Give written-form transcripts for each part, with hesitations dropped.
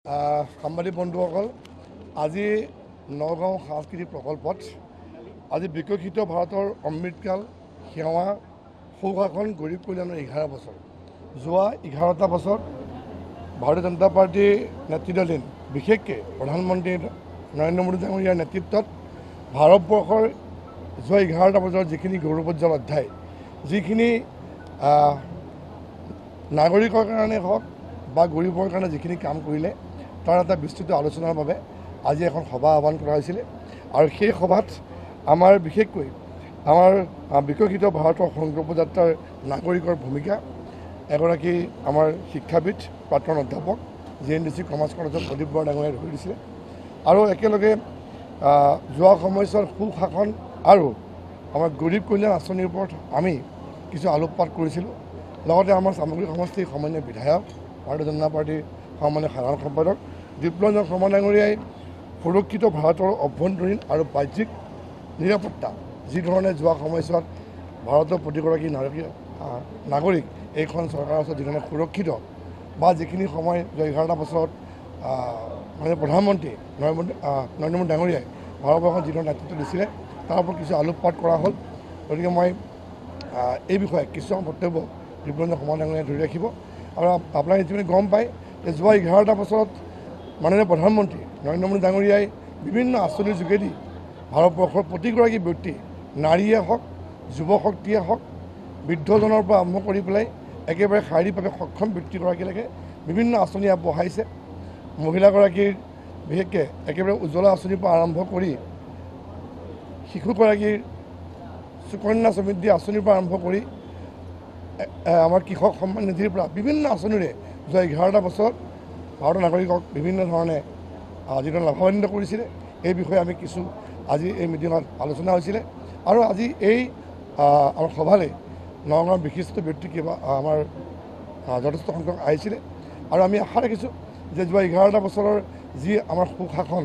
সাংবাদিক বন্ধুসকল, আজি নগাঁও সাংস্কৃতিক প্ৰকল্পত আজি বিকশিত ভাৰতৰ অমৃতকাল সেৱা সুশাসন গৰীব কল্যাণৰ 11 বছৰ। যোৱা 11টা বছৰ ভাৰতীয় জনতা পাৰ্টীৰ নেতৃত্বাধীন বিশেষকৈ প্ৰধানমন্ত্ৰী নৰেন্দ্ৰ মোদী ডাঙৰীয়াৰ নেতৃত্বত ভাৰতবৰ্ষৰ যোৱা 11টা বছৰ যিখিনি গৌৰৱোজ্জ্বল অধ্যায়, যিখিনি নাগৰিকৰ কাৰণে হওক বা গৰীবৰ কাৰণে যিখিনি কাম কৰিলে তাৰ এটা বিস্তৃত আলোচনাৰ বাবে আজি এখন সভা আহ্বান কৰা হৈছিলে। আৰু সেই সভাত আমাৰ বিশেষকৈ আমাৰ বিকশিত ভাৰতৰ সংকল্প যাত্ৰাৰ নাগৰিকৰ ভূমিকা, এগৰাকী আমাৰ শিক্ষাবিদ প্ৰাক্তন অধ্যাপক JNDC কমাৰ্চ কলেজৰ প্ৰদীপ বৰা ডাঙৰীয়াই ধৰি দিছিলে। আৰু একেলগে যোৱা সময়ছোৱাত সুশাসন আৰু আমাৰ গৰীব কল্যাণ আঁচনিৰ ওপৰত আমি কিছু আলোকপাত কৰিছিলোঁ। লগতে আমাৰ সামগ্ৰিক সমষ্টিৰ সামান্য বিধায়ক ভাৰতীয় জনতা পাৰ্টীৰ সামান্য সাধাৰণ সম্পাদক বিপ্লৱজনক শৰ্মা ডাঙৰীয়াই সুৰক্ষিত ভাৰতৰ অভ্যন্তৰীণ আৰু বাহ্যিক নিৰাপত্তা যিধৰণে যোৱা সময়ছোৱাত ভাৰতৰ প্ৰতিগৰাকী নাগৰিক এইখন চৰকাৰৰ ওচৰত যিধৰণে সুৰক্ষিত বা যিখিনি সময় 11টা বছৰত মানে প্ৰধানমন্ত্ৰী নৰেন্দ্ৰ মোদী ডাঙৰীয়াই ভাৰতবৰ্ষত যিধৰণে নেতৃত্ব দিছিলে তাৰ ওপৰত কিছু আলোকপাত কৰা হ'ল। গতিকে মই এই বিষয়ে কিছুমান বক্তব্য বিপ্লৱজনক শৰ্মা ডাঙৰীয়াই ধৰি ৰাখিব। আৰু আপোনালোকে ইতিমধ্যে গম পায় যে যোৱা 11টা বছৰত মাননীয় প্ৰধানমন্ত্ৰী নৰেন্দ্ৰ মোদী ডাঙৰীয়াই বিভিন্ন আঁচনিৰ যোগেদি ভাৰতবৰ্ষৰ প্ৰতিগৰাকী ব্যক্তি, নাৰীয়ে হওক, যুৱ শক্তিয়ে হওক, বৃদ্ধজনৰ পৰা আৰম্ভ কৰি পেলাই একেবাৰে শাৰীৰিকভাৱে সক্ষম ব্যক্তিগৰাকীলৈকে বিভিন্ন আঁচনি আগবঢ়াইছে। মহিলাগৰাকীৰ বিশেষকৈ একেবাৰে উজ্জ্বলা আঁচনিৰ পৰা আৰম্ভ কৰি শিশুগৰাকীৰ সুকন্যা সমৃদ্ধি আঁচনিৰ পৰা আৰম্ভ কৰি আমাৰ কৃষক সন্মান নিধিৰ পৰা বিভিন্ন আঁচনিৰে যোৱা 11টা বছৰত ভাৰতৰ নাগৰিকক বিভিন্ন ধৰণে যিধৰণে লাভান্বিত কৰিছিলে এই বিষয়ে আমি কিছু আজি এই মিটিঙত আলোচনা হৈছিলে। আৰু আজি এই আমাৰ সভালৈ নগাঁৱৰ বিশিষ্ট ব্যক্তি আমাৰ যথেষ্ট সংখ্যক আহিছিলে। আৰু আমি আশা ৰাখিছোঁ যে যোৱা 11টা বছৰৰ যি আমাৰ সুশাসন,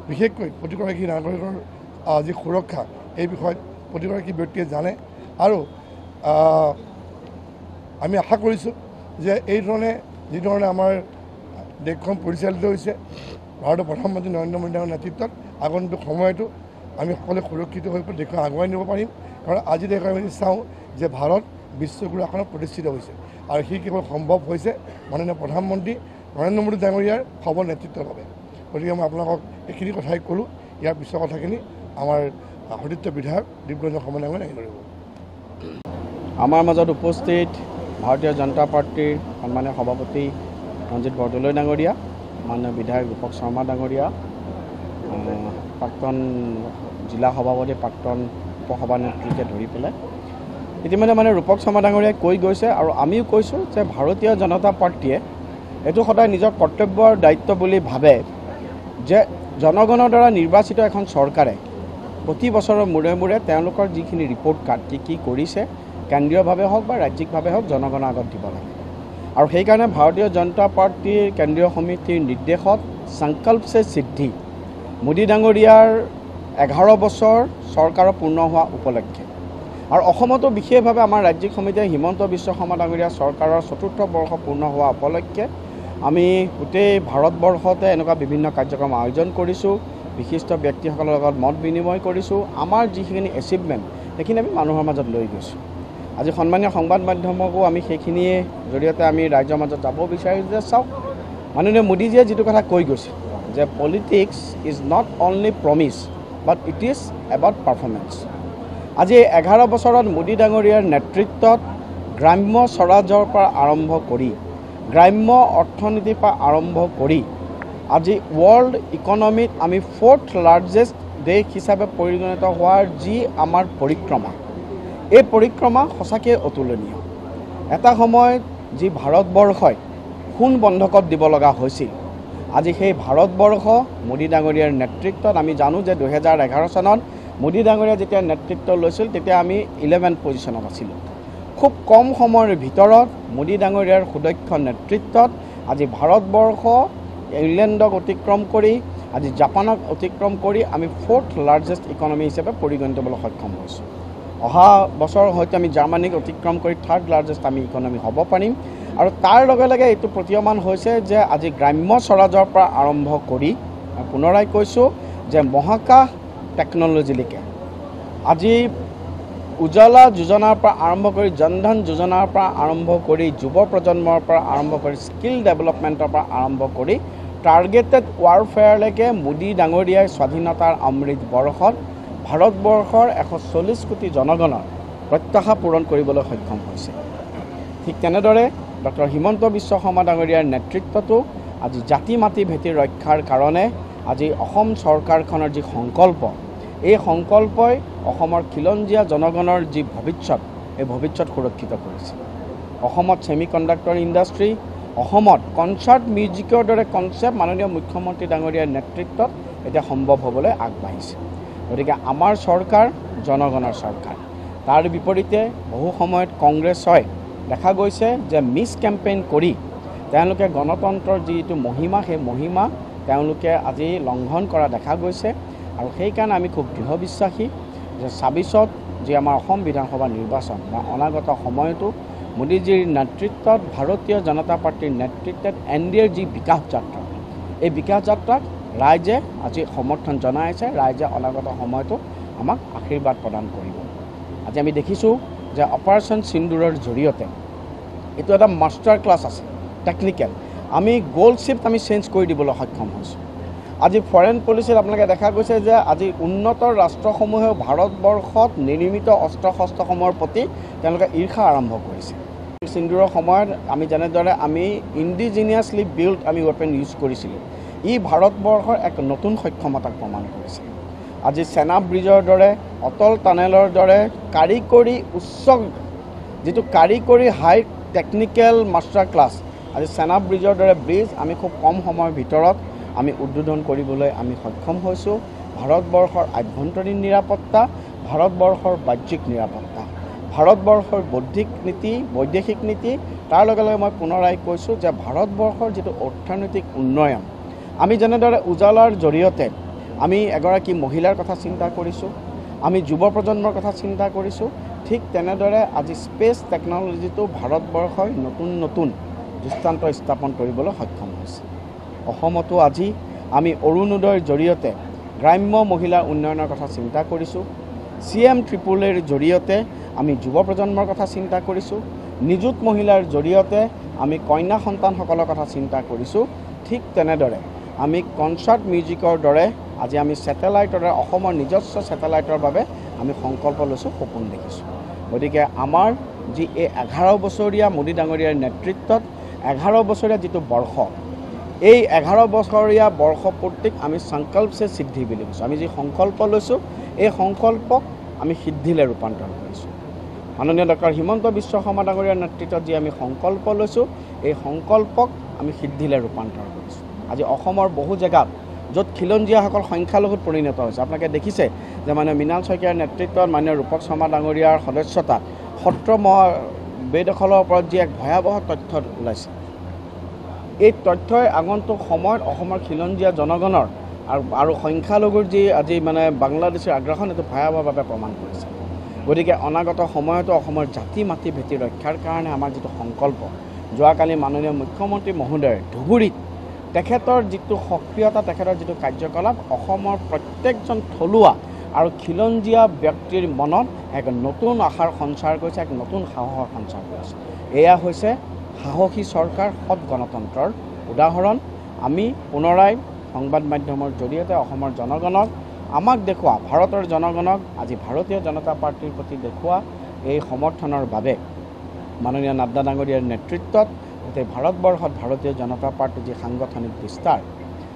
বিশেষকৈ প্ৰতিগৰাকী নাগৰিকৰ যি সুৰক্ষা, এই বিষয়ত প্ৰতিগৰাকী ব্যক্তিয়ে জানে। আৰু আমি আশা কৰিছোঁ যে এইধৰণে যিধৰণে আমাৰ দেশখন পৰিচালিত হৈছে ভাৰতৰ প্ৰধানমন্ত্ৰী নৰেন্দ্ৰ মোদী ডাঙৰীয়াৰ নেতৃত্বত আগন্তুক সময়তো আমি সকলোৱে সুৰক্ষিত হৈ দেশখন আগুৱাই নিব পাৰিম। কাৰণ আজি দেশত আমি চাওঁ যে ভাৰত বিশ্বগুৰু আসনত প্ৰতিষ্ঠিত হৈছে আৰু সি কেৱল সম্ভৱ হৈছে মাননীয় প্ৰধানমন্ত্ৰী নৰেন্দ্ৰ মোদী ডাঙৰীয়াৰ সবল নেতৃত্বৰ বাবে। গতিকে মই আপোনালোকক এইখিনি কথাই ক'লোঁ। ইয়াৰ পিছৰ কথাখিনি আমাৰ সতীৰ্থ বিধায়ক বিপ্লৱজনক শৰ্মা ডাঙৰীয়াই দাঙি ধৰিব। আমাৰ মাজত উপস্থিত ভাৰতীয় জনতা পাৰ্টীৰ সন্মানীয় সভাপতি ৰঞ্জিত বৰদলৈ ডাঙৰীয়া, মাননীয় বিধায়ক ৰূপক শৰ্মা ডাঙৰীয়া, প্ৰাক্তন জিলা সভাপতি, প্ৰাক্তন উপসভানেত্ৰীকে ধৰি পেলাই ইতিমধ্যে মানে ৰূপক শৰ্মা ডাঙৰীয়াই কৈ গৈছে। আৰু আমিও কৈছোঁ যে ভাৰতীয় জনতা পাৰ্টীয়ে এইটো সদায় নিজৰ কৰ্তব্য আৰু দায়িত্ব বুলি ভাবে যে জনগণৰ দ্বাৰা নিৰ্বাচিত এখন চৰকাৰে প্ৰতি বছৰৰ মূৰে মূৰে তেওঁলোকৰ যিখিনি ৰিপৰ্ট কাৰ্ড কি কৰিছে কেন্দ্ৰীয়ভাৱে হওক বা ৰাজ্যিকভাৱে হওক জনগণৰ আগত দিব লাগে। আৰু সেইকাৰণে ভাৰতীয় জনতা পাৰ্টীৰ কেন্দ্ৰীয় সমিতিৰ নিৰ্দেশত সংকল্প সে সিদ্ধি মোদী ডাঙৰীয়াৰ 11 বছৰ চৰকাৰৰ পূৰ্ণ হোৱা উপলক্ষে আৰু অসমতো বিশেষভাৱে আমাৰ ৰাজ্যিক সমিতিয়ে হিমন্ত বিশ্ব শৰ্মা ডাঙৰীয়া চৰকাৰৰ 4ৰ্থ বৰ্ষ পূৰ্ণ হোৱা উপলক্ষে আমি গোটেই ভাৰতবৰ্ষতে এনেকুৱা বিভিন্ন কাৰ্যক্ৰম আয়োজন কৰিছোঁ, বিশিষ্ট ব্যক্তিসকলৰ লগত মত বিনিময় কৰিছোঁ। আমাৰ যিখিনি এচিভমেণ্ট সেইখিনি আমি মানুহৰ মাজত লৈ গৈছোঁ। আজি সন্মানীয় সংবাদ মাধ্যমকো আমি সেইখিনিয়ে জৰিয়তে আমি ৰাইজৰ মাজত যাব বিচাৰিছোঁ যে চাওক, মাননীয় মোদীজীয়ে যিটো কথা কৈ গৈছে যে politics is not only promise but it is about performance. আজি 11 বছৰত মোদী ডাঙৰীয়াৰ নেতৃত্বত গ্ৰাম্য স্বৰাজৰ পৰা আৰম্ভ কৰি গ্ৰাম্য অৰ্থনীতিৰ পৰা আৰম্ভ কৰি আজি ৱৰ্ল্ড ইকনমিত আমি 4th লাৰ্জেষ্ট দেশ হিচাপে পৰিগণিত হোৱাৰ যি আমাৰ পৰিক্ৰমা, এই পৰিক্ৰমা সঁচাকৈ অতুলনীয়। এটা সময়ত যি ভাৰতবৰ্ষই সোণ বন্ধকত দিব লগা হৈছিল, আজি সেই ভাৰতবৰ্ষ মোদী ডাঙৰীয়াৰ নেতৃত্বত আমি জানো যে 2011 চনত মোদী ডাঙৰীয়াই যেতিয়া নেতৃত্ব লৈছিল তেতিয়া আমি 11 পজিশ্যনত আছিলোঁ। খুব কম সময়ৰ ভিতৰত মোদী ডাঙৰীয়াৰ সুদক্ষ নেতৃত্বত আজি ভাৰতবৰ্ষ ইংলেণ্ডক অতিক্ৰম কৰি আজি জাপানক অতিক্ৰম কৰি আমি 4th লাৰ্জেষ্ট ইকনমি হিচাপে পৰিগণিত হ'বলৈ সক্ষম হৈছোঁ। অহা বছৰ হয়তো আমি জাৰ্মানীক অতিক্ৰম কৰি 3rd লাৰ্জেষ্ট আমি ইকনমি হ'ব পাৰিম। আৰু তাৰ লগে লগে এইটো প্ৰতীয়মান হৈছে যে আজি গ্ৰাম্য স্বৰাজৰ পৰা আৰম্ভ কৰি পুনৰাই কৈছোঁ যে মহাকাশ টেকন'লজিলৈকে আজি উজালা যোজনাৰ পৰা আৰম্ভ কৰি জনধন যোজনাৰ পৰা আৰম্ভ কৰি যুৱ প্ৰজন্মৰ পৰা আৰম্ভ কৰি স্কিল ডেভেলপমেণ্টৰ পৰা আৰম্ভ কৰি টাৰ্গেটেড ৱাৰফেয়াৰলৈকে মোদী ডাঙৰীয়াই স্বাধীনতাৰ অমৃত বৰ্ষত ভাৰতবৰ্ষৰ 140 কোটি জনগণৰ প্ৰত্যাশা পূৰণ কৰিবলৈ সক্ষম হৈছে। ঠিক তেনেদৰে ডক্টৰ হিমন্ত বিশ্ব শৰ্মা ডাঙৰীয়াৰ নেতৃত্বতো আজি জাতি মাটি ভেটি ৰক্ষাৰ কাৰণে আজি অসম চৰকাৰখনৰ যি সংকল্প, এই সংকল্পই অসমৰ খিলঞ্জীয়া জনগণৰ যি ভৱিষ্যত, এই ভৱিষ্যত সুৰক্ষিত কৰিছে। অসমত ছেমি কণ্ডাক্টৰ ইণ্ডাষ্ট্ৰী, অসমত কনচাৰ্ট মিউজিকৰ দৰে কনচেপ্ট মাননীয় মুখ্যমন্ত্ৰী ডাঙৰীয়াৰ নেতৃত্বত এতিয়া সম্ভৱ হ'বলৈ আগবাঢ়িছে। গতিকে আমাৰ চৰকাৰ জনগণৰ চৰকাৰ। তাৰ বিপৰীতে বহু সময়ত কংগ্ৰেছই দেখা গৈছে যে মিছ কেম্পেইন কৰি তেওঁলোকে গণতন্ত্ৰৰ যিটো মহিমা, সেই মহিমা তেওঁলোকে আজি লংঘন কৰা দেখা গৈছে। আৰু সেইকাৰণে আমি খুব দৃঢ় বিশ্বাসী যে ২৬ত যি আমাৰ অসম বিধানসভা নিৰ্বাচন বা অনাগত সময়তো মোদীজীৰ নেতৃত্বত ভাৰতীয় জনতা পাৰ্টীৰ নেতৃত্বত NDAৰ যি বিকাশ যাত্ৰা, এই বিকাশ যাত্ৰাক ৰাইজে আজি সমৰ্থন জনাই আছে। ৰাইজে অনাগত সময়তো আমাক আশীৰ্বাদ প্ৰদান কৰিব। আজি আমি দেখিছোঁ যে অপাৰেশ্যন সিন্দুৰৰ জৰিয়তে এইটো এটা মাষ্টাৰ ক্লাছ আছে টেকনিকেল। আমি গ'ল্ড শ্বিফ্ট আমি চেঞ্জ কৰি দিবলৈ সক্ষম হৈছোঁ। আজি ফৰেন পলিচিত আপোনালোকে দেখা গৈছে যে আজি উন্নত ৰাষ্ট্ৰসমূহেও ভাৰতবৰ্ষত নিৰ্মিত অস্ত্ৰ শস্ত্ৰসমূহৰ প্ৰতি তেওঁলোকে ঈৰ্ষা আৰম্ভ কৰিছে। সিন্দুৰৰ সময়ত আমি যেনেদৰে আমি ইণ্ডিজিনিয়াছলি বিল্ড আমি ৱেপন ইউজ কৰিছিলোঁ, ই ভাৰতবৰ্ষৰ এক নতুন সক্ষমতাক প্ৰমাণ কৰিছে। আজি চেনাব ব্ৰিজৰ দৰে, অটল টানেলৰ দৰে কাৰিকৰী উচ্চ যিটো কাৰিকৰী হাই টেকনিকেল মাষ্টাৰ ক্লাছ, আজি চেনাব ব্ৰিজৰ দৰে ব্ৰিজ আমি খুব কম সময়ৰ ভিতৰত আমি উদ্বোধন কৰিবলৈ আমি সক্ষম হৈছোঁ। ভাৰতবৰ্ষৰ আভ্যন্তৰীণ নিৰাপত্তা, ভাৰতবৰ্ষৰ বাহ্যিক নিৰাপত্তা, ভাৰতবৰ্ষৰ বৈদেশিক নীতি, তাৰ লগে লগে মই পুনৰাই কৈছোঁ যে ভাৰতবৰ্ষৰ যিটো অৰ্থনৈতিক উন্নয়ন, আমি যেনেদৰে উজালাৰ জৰিয়তে আমি এগৰাকী মহিলাৰ কথা চিন্তা কৰিছোঁ, আমি যুৱ প্ৰজন্মৰ কথা চিন্তা কৰিছোঁ, ঠিক তেনেদৰে আজি স্পেচ টেকন'লজিটো ভাৰতবৰ্ষই নতুন দৃষ্টান্ত স্থাপন কৰিবলৈ সক্ষম হৈছে। অসমতো আজি আমি অৰুণোদয়ৰ জৰিয়তে গ্ৰাম্য মহিলাৰ উন্নয়নৰ কথা চিন্তা কৰিছোঁ। CM ট্ৰিপুলৰ জৰিয়তে আমি যুৱ প্ৰজন্মৰ কথা চিন্তা কৰিছোঁ। নিযুত মহিলাৰ জৰিয়তে আমি কন্যা সন্তানসকলৰ কথা চিন্তা কৰিছোঁ। ঠিক তেনেদৰে আমি কনচাৰ্ট মিউজিকৰ দৰে আজি আমি ছেটেলাইটৰ দৰে অসমৰ নিজস্ব ছেটেলাইটৰ বাবে আমি সংকল্প লৈছোঁ, সপোন দেখিছোঁ। গতিকে আমাৰ যি এই 11 বছৰীয়া মোদী ডাঙৰীয়াৰ নেতৃত্বত 11 বছৰীয়া যিটো বৰ্ষ, এই 11 বছৰীয়া বৰ্ষপূৰ্তিক আমি সংকল্পছে সিদ্ধি বুলি কৈছোঁ। আমি যি সংকল্প লৈছোঁ, এই সংকল্পক আমি সিদ্ধিলৈ ৰূপান্তৰ কৰিছোঁ। মাননীয় ডক্টৰ হিমন্ত বিশ্ব শৰ্মা ডাঙৰীয়াৰ নেতৃত্বত যি আমি সংকল্প লৈছোঁ, এই সংকল্পক আমি সিদ্ধিলৈ ৰূপান্তৰ কৰিছোঁ। আজি অসমৰ বহু জেগাত য'ত খিলঞ্জীয়াসকল সংখ্যালঘুত পৰিণত হৈছে, আপোনালোকে দেখিছে যে মাননীয় মৃণাল শইকীয়াৰ নেতৃত্বত মাননীয় ৰূপক শৰ্মা ডাঙৰীয়াৰ সদস্যতাত সত্ৰ বেদখলৰ ওপৰত যি এক ভয়াৱহ তথ্য ওলাইছে, এই তথ্যই আগন্তুক সময়ত অসমৰ খিলঞ্জীয়া জনগণৰ আৰু সংখ্যালঘুৰ যি আজি বাংলাদেশৰ আগ্ৰাসন, এইটো ভয়াৱহভাৱে প্ৰমাণ কৰিছে। গতিকে অনাগত সময়তো অসমৰ জাতি মাটি ভেটি ৰক্ষাৰ কাৰণে আমাৰ যিটো সংকল্প, যোৱাকালি মাননীয় মুখ্যমন্ত্ৰী মহোদয়ে ধুবুৰীত তেখেতৰ যিটো সক্ৰিয়তা, তেখেতৰ যিটো কাৰ্যকলাপ অসমৰ প্ৰত্যেকজন থলুৱা আৰু খিলঞ্জীয়া ব্যক্তিৰ মনত এক নতুন আশাৰ সঞ্চাৰ কৰিছে, এক নতুন সাহসৰ সঞ্চাৰ কৰিছে। এয়া হৈছে সাহসী চৰকাৰ, সৎ গণতন্ত্ৰৰ উদাহৰণ। আমি পুনৰাই সংবাদ মাধ্যমৰ জৰিয়তে অসমৰ জনগণক, আমাক দেখুওৱা ভাৰতৰ জনগণক আজি ভাৰতীয় জনতা পাৰ্টীৰ প্ৰতি দেখুওৱা এই সমৰ্থনৰ বাবে মাননীয় নাড্ডা ডাঙৰীয়াৰ নেতৃত্বত গোটেই ভাৰতবৰ্ষত ভাৰতীয় জনতা পাৰ্টীৰ যি সাংগঠনিক বিস্তাৰ,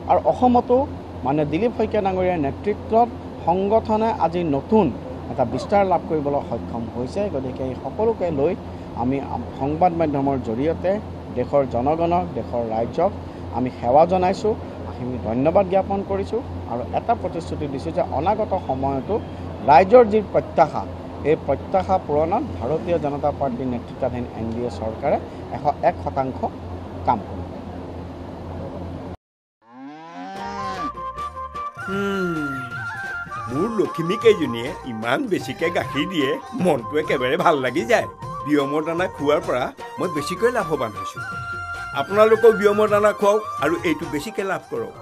আৰু অসমতো মাননীয় দিলীপ শইকীয়া ডাঙৰীয়াৰ নেতৃত্বত সংগঠনে আজি নতুন এটা বিস্তাৰ লাভ কৰিবলৈ সক্ষম হৈছে। গতিকে এই সকলোকে লৈ আমি সংবাদ মাধ্যমৰ জৰিয়তে দেশৰ জনগণক, দেশৰ ৰাইজক আমি সেৱা জনাইছোঁ, আমি ধন্যবাদ জ্ঞাপন কৰিছোঁ আৰু এটা প্ৰতিশ্ৰুতি দিছোঁ যে অনাগত সময়তো ৰাইজৰ যি প্ৰত্যাশা, এই প্ৰত্যাশা পূৰণত ভাৰতীয় জনতা পাৰ্টীৰ নেতৃত্বাধীন NDA চৰকাৰে 101% কাম কৰিব। মোৰ লখিমী কেইজনীয়ে ইমান বেছিকৈ গাখীৰ দিয়ে, মনটো একেবাৰে ভাল লাগি যায়। বিয়মৰ দানা খোৱাৰ পৰা মই বেছিকৈ লাভৱান হৈছোঁ আপোনালোকেও বিয়মৰ দানা খুৱাওক আৰু এইটো বেছিকৈ লাভ কৰক